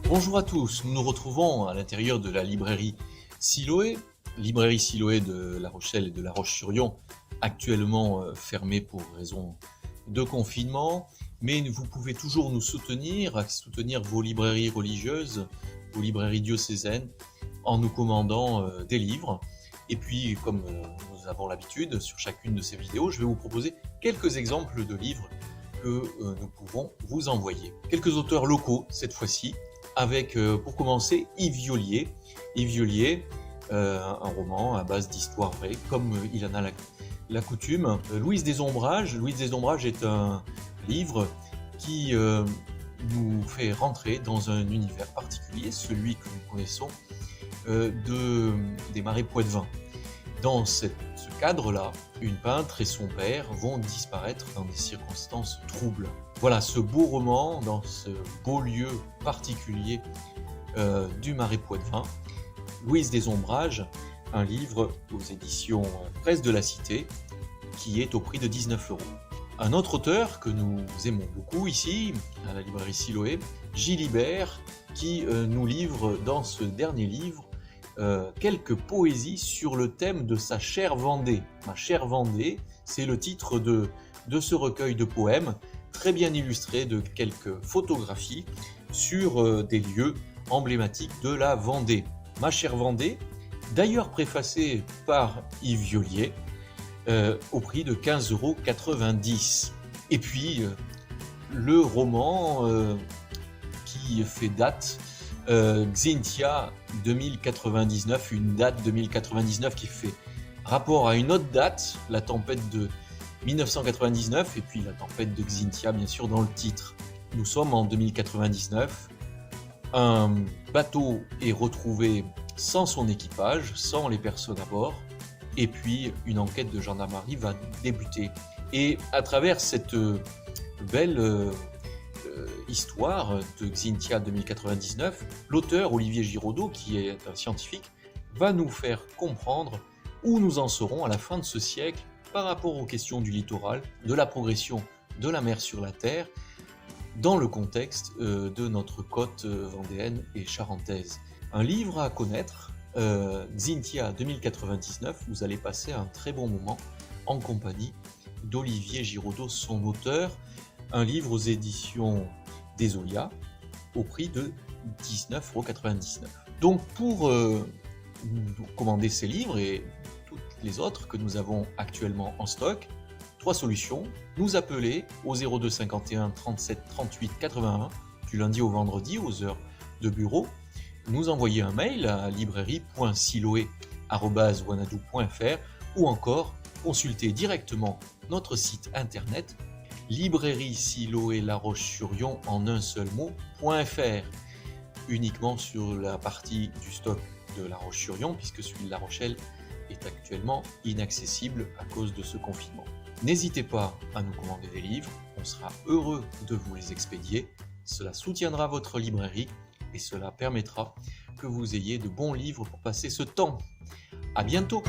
Bonjour à tous, nous nous retrouvons à l'intérieur de la librairie Siloé de La Rochelle et de La Roche-sur-Yon, actuellement fermée pour raison de confinement, mais vous pouvez toujours nous soutenir vos librairies religieuses, vos librairies diocésaines, en nous commandant des livres. Et puis, comme nous avons l'habitude, sur chacune de ces vidéos, je vais vous proposer quelques exemples de livres que nous pouvons vous envoyer. Quelques auteurs locaux cette fois-ci, avec pour commencer Yves Violier. Yves Violier, un roman à base d'histoires vraies, comme il en a la coutume. Louise des Ombrages. Louise des Ombrages est un livre qui nous fait rentrer dans un univers particulier, celui que nous connaissons des marais Poitevin. Dans ce cadre-là, une peintre et son père vont disparaître dans des circonstances troubles. Voilà ce beau roman, dans ce beau lieu particulier du marais Poitevin. Louise des Ombrages, un livre aux éditions Presse de la Cité, qui est au prix de 19 €. Un autre auteur que nous aimons beaucoup ici, à la librairie Siloé, Gilibert, qui nous livre dans ce dernier livre quelques poésies sur le thème de sa chère Vendée. Ma chère Vendée, c'est le titre de ce recueil de poèmes, très bien illustré de quelques photographies sur des lieux emblématiques de la Vendée. Ma chère Vendée, d'ailleurs préfacé par Yves Violier, au prix de 15,90 €. Et puis, le roman qui fait date, Xynthia 2099, une date 2099 qui fait rapport à une autre date, la tempête de 1999, et puis la tempête de Xynthia, bien sûr, dans le titre. Nous sommes en 2099, un bateau est retrouvé sans son équipage, sans les personnes à bord, et puis une enquête de gendarmerie va débuter. Et à travers cette belle histoire de Xynthia 2099, l'auteur Olivier Giraudot, qui est un scientifique, va nous faire comprendre où nous en serons à la fin de ce siècle par rapport aux questions du littoral, de la progression de la mer sur la terre, dans le contexte de notre côte vendéenne et charentaise. Un livre à connaître, Xynthia 2099, vous allez passer un très bon moment en compagnie d'Olivier Giraudot, son auteur, un livre aux éditions Desolia au prix de 19,99 €. Donc pour commander ces livres et toutes les autres que nous avons actuellement en stock, 3 solutions. Nous appeler au 02 51 37 38 81 du lundi au vendredi aux heures de bureau. Nous envoyer un mail à librairie.siloé@wanadoo.fr ou encore consulter directement notre site internet librairie Siloé La Roche-sur-Yon en un seul mot.fr, uniquement sur la partie du stock de La Roche-sur-Yon, puisque celui de La Rochelle est actuellement inaccessible à cause de ce confinement. N'hésitez pas à nous commander des livres, on sera heureux de vous les expédier, cela soutiendra votre librairie et cela permettra que vous ayez de bons livres pour passer ce temps. À bientôt!